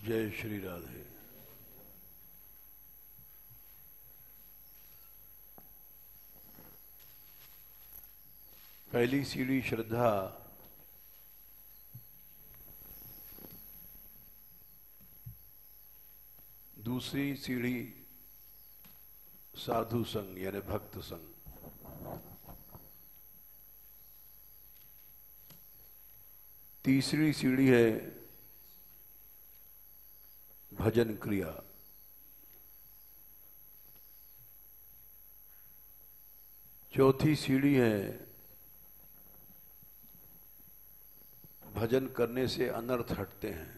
जय श्री राधे। पहली सीढ़ी श्रद्धा, दूसरी सीढ़ी साधु संग यानी भक्त संग, तीसरी सीढ़ी है भजन क्रिया, चौथी सीढ़ी है भजन करने से अनर्थ हटते हैं।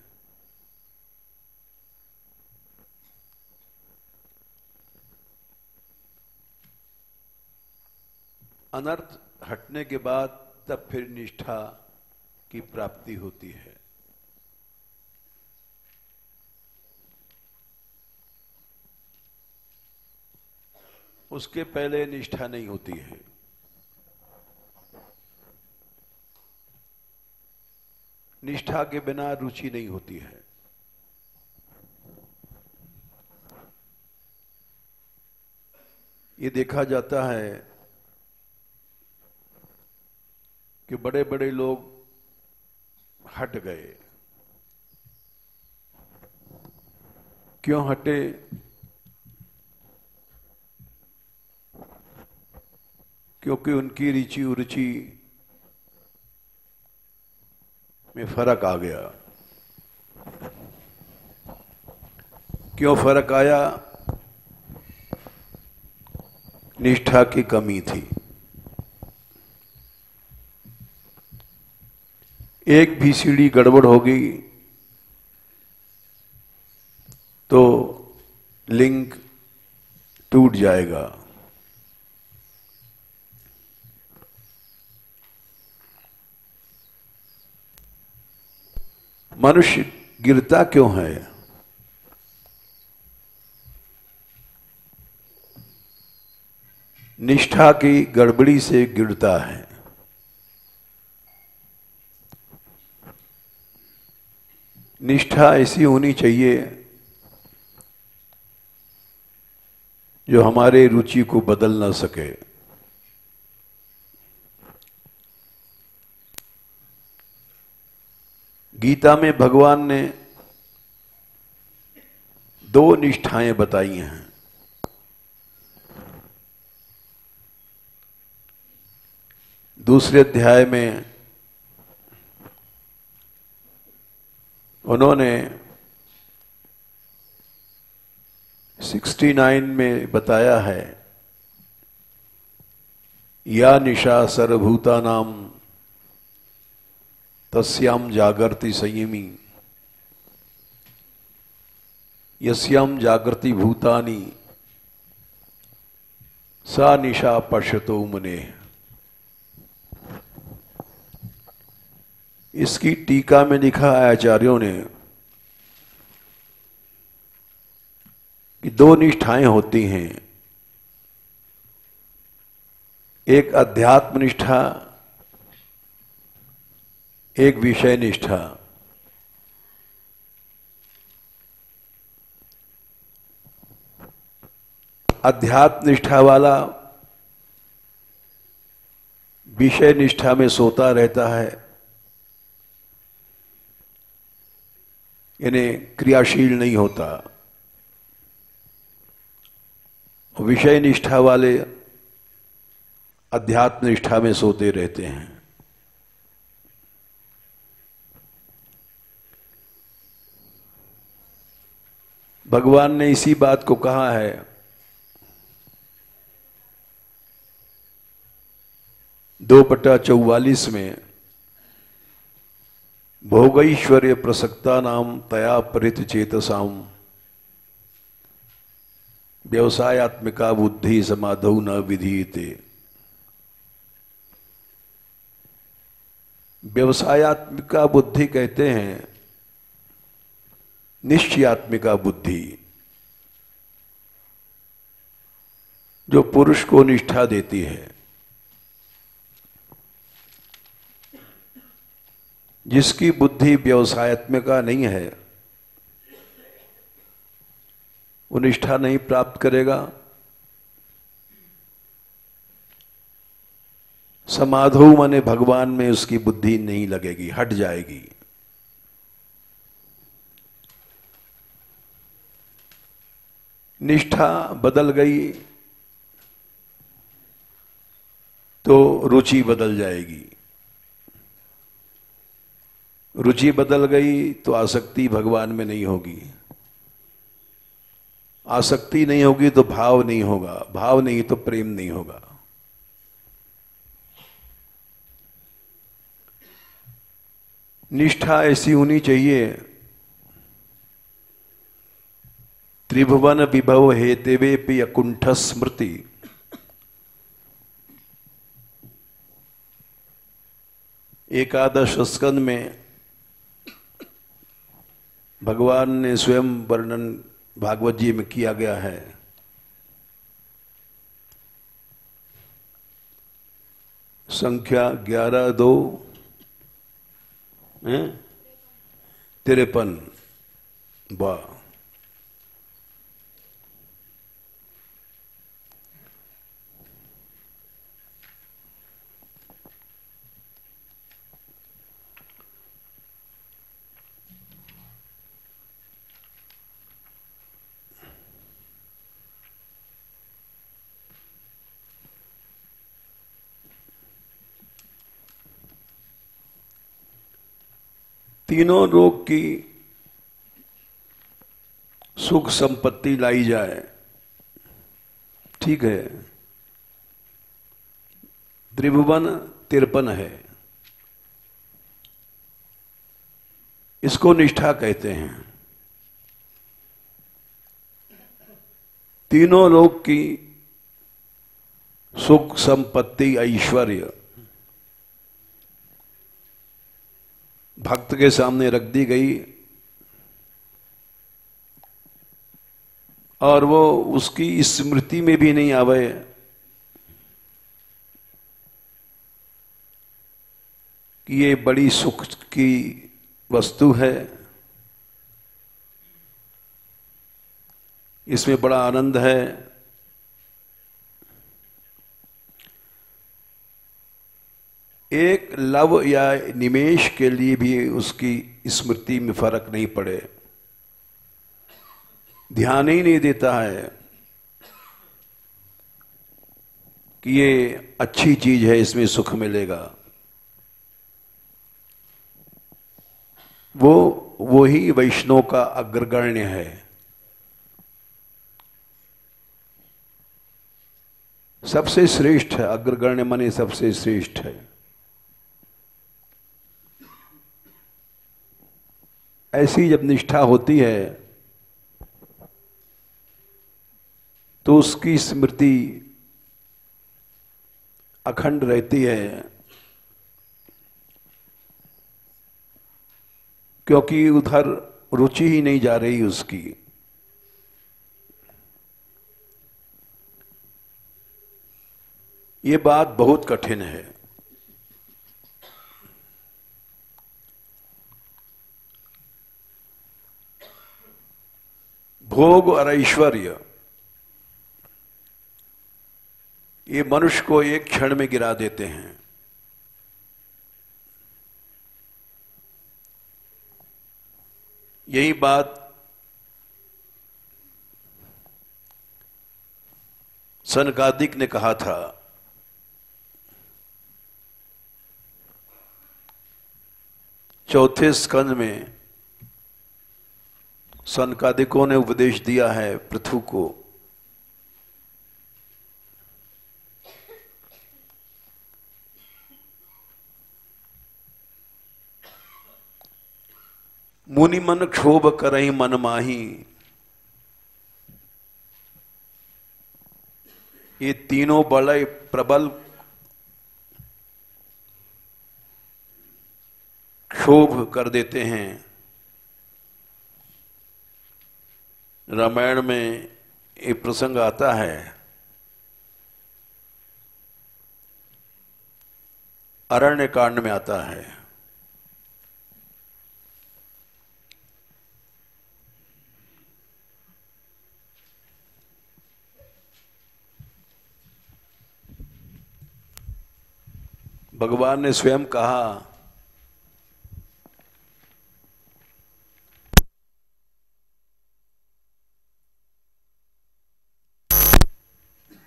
अनर्थ हटने के बाद तब फिर निष्ठा की प्राप्ति होती है। उसके पहले निष्ठा नहीं होती है। निष्ठा के बिना रुचि नहीं होती है। ये देखा जाता है कि बड़े बड़े लोग हट गए। क्यों हटे? क्योंकि उनकी रुचि में फर्क आ गया। क्यों फर्क आया? निष्ठा की कमी थी। एक भी सीढ़ी गड़बड़ होगी तो लिंक टूट जाएगा। मनुष्य गिरता क्यों है? निष्ठा की गड़बड़ी से गिरता है। निष्ठा ऐसी होनी चाहिए जो हमारे रुचि को बदल ना सके। गीता में भगवान ने दो निष्ठाएं बताई हैं। दूसरे अध्याय में उन्होंने 69 में बताया है, या निशा सर्वभूतानां तस्याम जागर्ति संयमी, यस्याम जागृति भूतानि सा निशा पश्यतो मुनेः। इसकी टीका में लिखा आचार्यों ने कि दो निष्ठाएं होती हैं, एक अध्यात्म निष्ठा, एक विषय निष्ठा। अध्यात्म निष्ठा वाला विषय निष्ठा में सोता रहता है, यानी क्रियाशील नहीं होता। विषय निष्ठा वाले अध्यात्म निष्ठा में सोते रहते हैं। भगवान ने इसी बात को कहा है, 2/44 में, भोगैश्वर्य प्रसक्ता नाम तया परित चेतसाम व्यवसायत्मिका बुद्धि समाधौ न विधीयते। व्यवसायत्मिका बुद्धि कहते हैं निश्चयात्मिका बुद्धि, जो पुरुष को निष्ठा देती है। जिसकी बुद्धि व्यवसायत्मिका नहीं है वो निष्ठा नहीं प्राप्त करेगा। समाधो माने भगवान में उसकी बुद्धि नहीं लगेगी, हट जाएगी। निष्ठा बदल गई तो रुचि बदल जाएगी, रुचि बदल गई तो आसक्ति भगवान में नहीं होगी, आसक्ति नहीं होगी तो भाव नहीं होगा, भाव नहीं तो प्रेम नहीं होगा। निष्ठा ऐसी होनी चाहिए, त्रिभुवन विभव हेतेवेपि अकुंठ स्मृति। एकादश स्कंद में भगवान ने स्वयं वर्णन भागवत जी में किया गया है। संख्या 11-2 53। वाह, तीनों लोक की सुख संपत्ति लाई जाए, ठीक है, त्रिभुवन 53 है, इसको निष्ठा कहते हैं। तीनों लोक की सुख संपत्ति ऐश्वर्य भक्त के सामने रख दी गई और वो उसकी स्मृति में भी नहीं आवे कि ये बड़ी सुख की वस्तु है, इसमें बड़ा आनंद है। एक लव या निमेश के लिए भी उसकी स्मृति में फर्क नहीं पड़े, ध्यान ही नहीं देता है कि ये अच्छी चीज है, इसमें सुख मिलेगा। वो ही वैष्णव का अग्रगण्य है। सबसे श्रेष्ठ है, अग्रगण्य माने सबसे श्रेष्ठ है। ऐसी जब निष्ठा होती है तो उसकी स्मृति अखंड रहती है, क्योंकि उधर रुचि ही नहीं जा रही उसकी। ये बात बहुत कठिन है। भोग और ऐश्वर्य ये मनुष्य को एक क्षण में गिरा देते हैं। यही बात सनकादिक ने कहा था। चौथे स्कंद में सनकादिकों ने उपदेश दिया है पृथु को। मुनि मन क्षोभ करहि मन माही। ये तीनों बड़े प्रबल क्षोभ कर देते हैं। रामायण में ये प्रसंग आता है। अरण्य कांड में आता है। भगवान ने स्वयं कहा,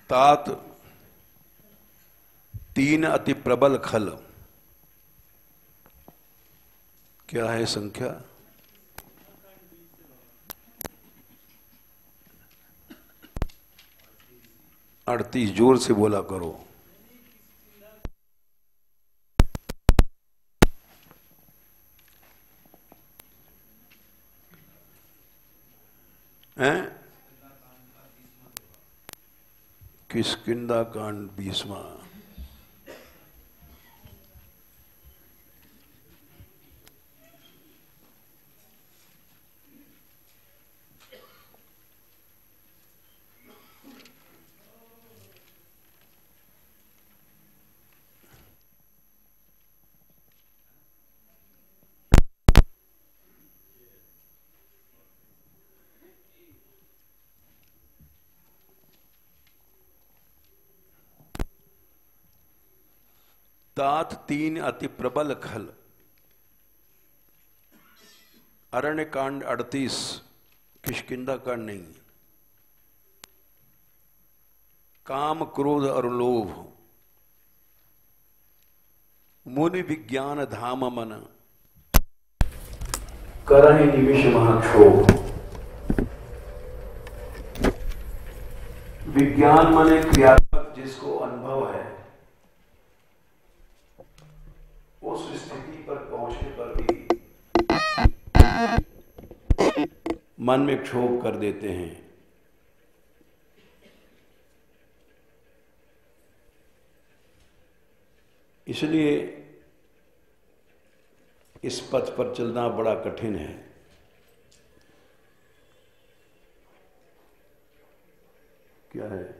तात तीन अति प्रबल खल। क्या है संख्या? 38। जोर से बोला करो। हैं? किष्किंधा कांड 20वां। तात तीन अति प्रबल खल। अरण्य कांड 38, किष्किंधा कांड नहीं। काम, क्रोध और लोभ मुनि विज्ञान धाम मन, करहि निमिष महाक्षोभ। विज्ञान माने क्रियात्मक, जिसको अनुभव है, उस स्थिति पर पहुंचने पर भी मन में क्षोभ कर देते हैं। इसलिए इस पथ पर चलना बड़ा कठिन है। क्या है?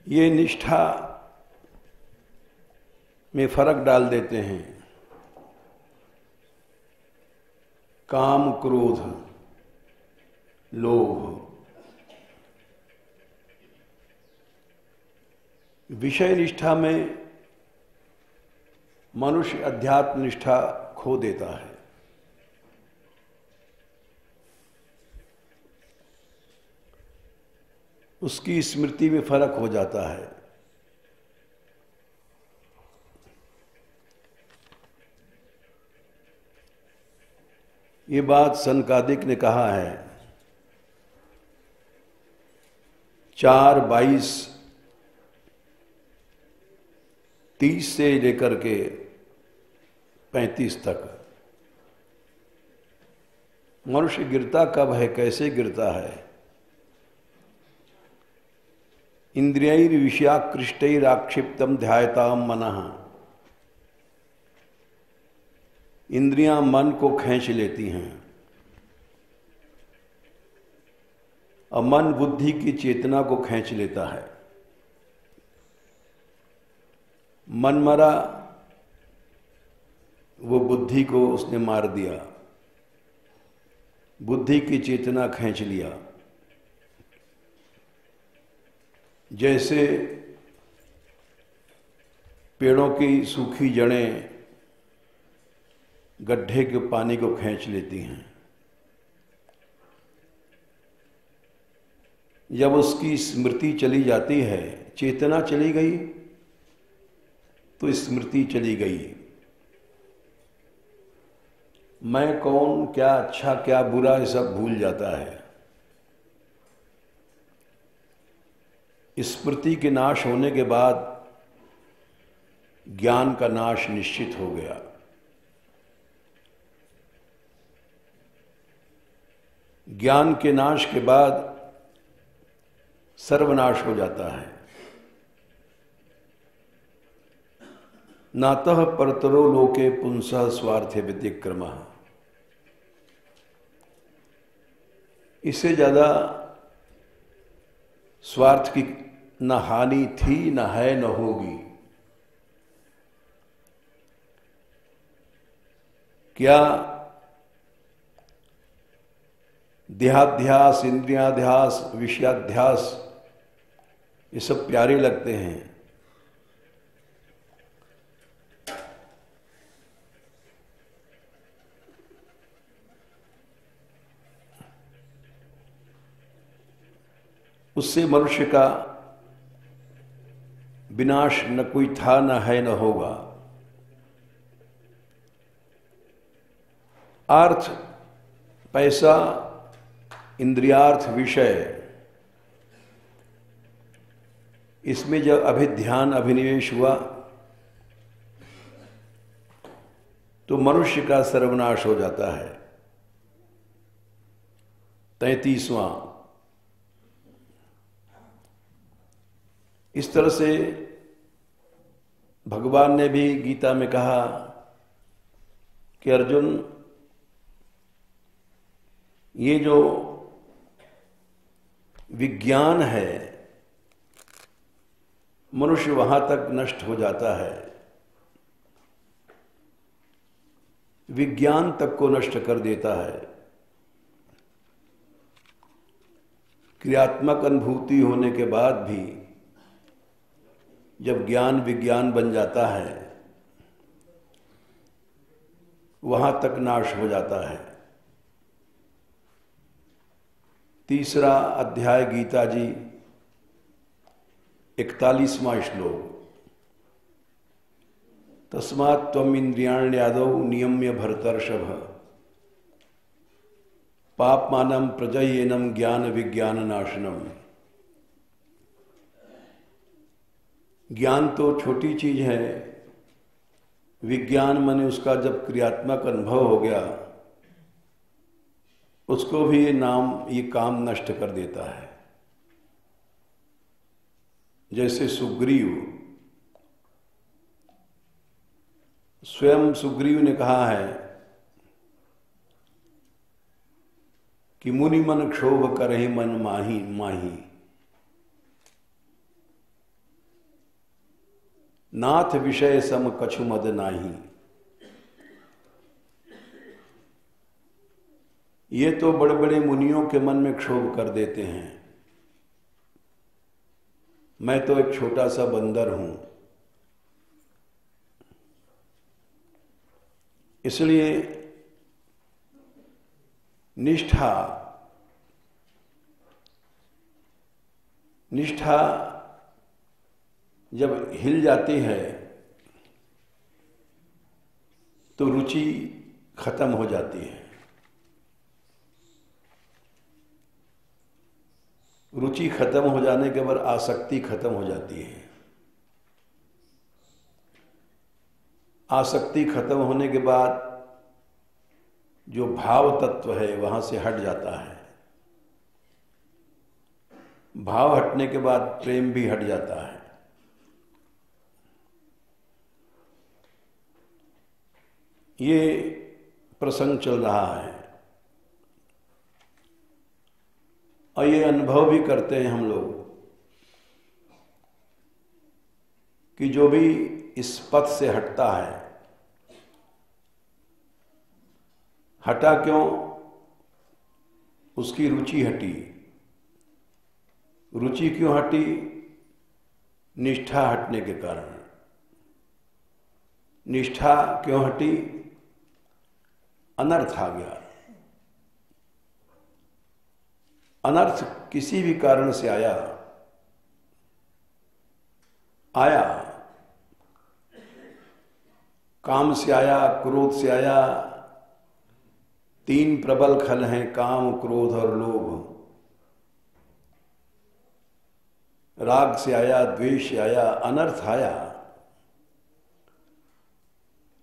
ये निष्ठा में फर्क डाल देते हैं। काम, क्रोध, लोभ। विषय निष्ठा में मनुष्य अध्यात्म निष्ठा खो देता है। उसकी स्मृति में फर्क हो जाता है। ये बात सनकादिक ने कहा है। 4:22:30 से लेकर के 35 तक मनुष्य गिरता कब है, कैसे गिरता है? इंद्रियैर विषयाकृष्टैराक्षिप्तम ध्यायताम मनः। इंद्रियां मन को खींच लेती हैं और मन बुद्धि की चेतना को खींच लेता है। मन मरा, वो बुद्धि को उसने मार दिया, बुद्धि की चेतना खींच लिया। जैसे पेड़ों की सूखी जड़ें गड्ढे के पानी को खींच लेती हैं। जब उसकी स्मृति चली जाती है, चेतना चली गई, तो स्मृति चली गई। मैं कौन, क्या अच्छा क्या बुरा, ये सब भूल जाता है। स्मृति के नाश होने के बाद ज्ञान का नाश निश्चित हो गया। ज्ञान के नाश के बाद सर्वनाश हो जाता है। नातः परतरो लोके पुंसः स्वार्थे व्यतिक्रमः। इससे ज्यादा स्वार्थ की न हानि थी, न है, न होगी। क्या देहाध्यास, इंद्रियाध्यास, विषयाध्यास ये सब प्यारे लगते हैं? उससे मनुष्य का विनाश न कोई था, न है, न होगा। अर्थ, पैसा, इंद्रियार्थ, विषय, इसमें जब अभिध्यान, अभिनिवेश हुआ तो मनुष्य का सर्वनाश हो जाता है। 33वां। इस तरह से भगवान ने भी गीता में कहा कि अर्जुन, ये जो विज्ञान है मनुष्य वहां तक नष्ट हो जाता है, विज्ञान तक को नष्ट कर देता है। क्रियात्मक अनुभूति होने के बाद भी जब ज्ञान विज्ञान बन जाता है वहां तक नाश हो जाता है। 3रा अध्याय गीता जी 41वां श्लोक। तस्मात् त्वम् इंद्रियाण्यादौ नियम्य भरतर्षभ पापमानं प्रजयेनम ज्ञान विज्ञान नाशनम। ज्ञान तो छोटी चीज है, विज्ञान माने उसका जब क्रियात्मक अनुभव हो गया उसको भी ये काम नष्ट कर देता है। जैसे सुग्रीव, स्वयं सुग्रीव ने कहा है कि मुनि मन क्षोभ करहि मन माही माही, नाथ विषय सम कछु मद नाही। ये तो बड़े बड़े मुनियों के मन में क्षोभ कर देते हैं, मैं तो एक छोटा सा बंदर हूं। इसलिए निष्ठा जब हिल जाती है तो रुचि खत्म हो जाती है। रुचि खत्म हो जाने के बाद आसक्ति खत्म हो जाती है। आसक्ति खत्म होने के बाद जो भाव तत्व है वहां से हट जाता है। भाव हटने के बाद प्रेम भी हट जाता है। ये प्रसंग चल रहा है और ये अनुभव भी करते हैं हम लोग कि जो भी इस पथ से हटता है, हटा क्यों? उसकी रुचि हटी। रुचि क्यों हटी? निष्ठा हटने के कारण। निष्ठा क्यों हटी? अनर्थ आ गया। अनर्थ किसी भी कारण से आया, काम से आया, क्रोध से आया। 3 प्रबल खल हैं, काम, क्रोध और लोभ। राग से आया, द्वेष से आया, अनर्थ आया।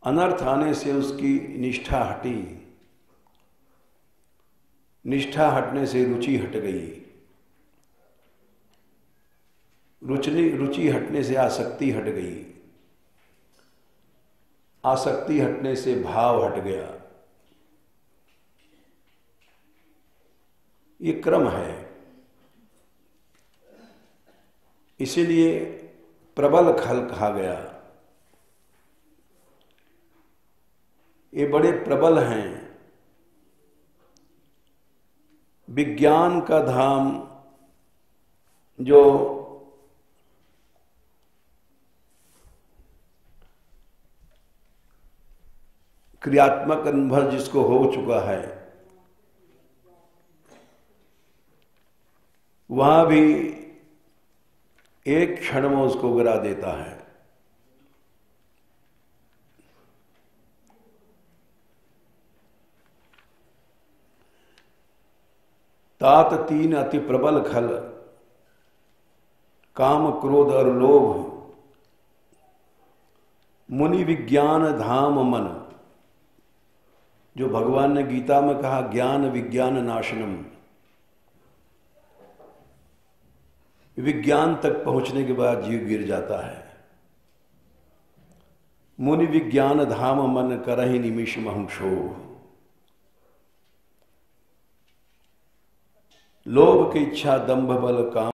अनर्थ आने से उसकी निष्ठा हटी। निष्ठा हटने से रुचि हट गई। रुचि हटने से आसक्ति हट गई। आसक्ति हटने से भाव हट गया। ये क्रम है। इसीलिए प्रबल खल कहा गया। ये बड़े प्रबल हैं। विज्ञान का धाम जो क्रियात्मक अनुभव जिसको हो चुका है, वहां भी एक क्षण में उसको गिरा देता है। तात तीन अति प्रबल खल, काम क्रोध और लोभ, मुनि विज्ञान धाम मन। जो भगवान ने गीता में कहा ज्ञान विज्ञान नाशनम, विज्ञान तक पहुंचने के बाद जीव गिर जाता है। मुनि विज्ञान धाम मन करहि निमिष महंशो। लोभ की इच्छा, दंभ बल काम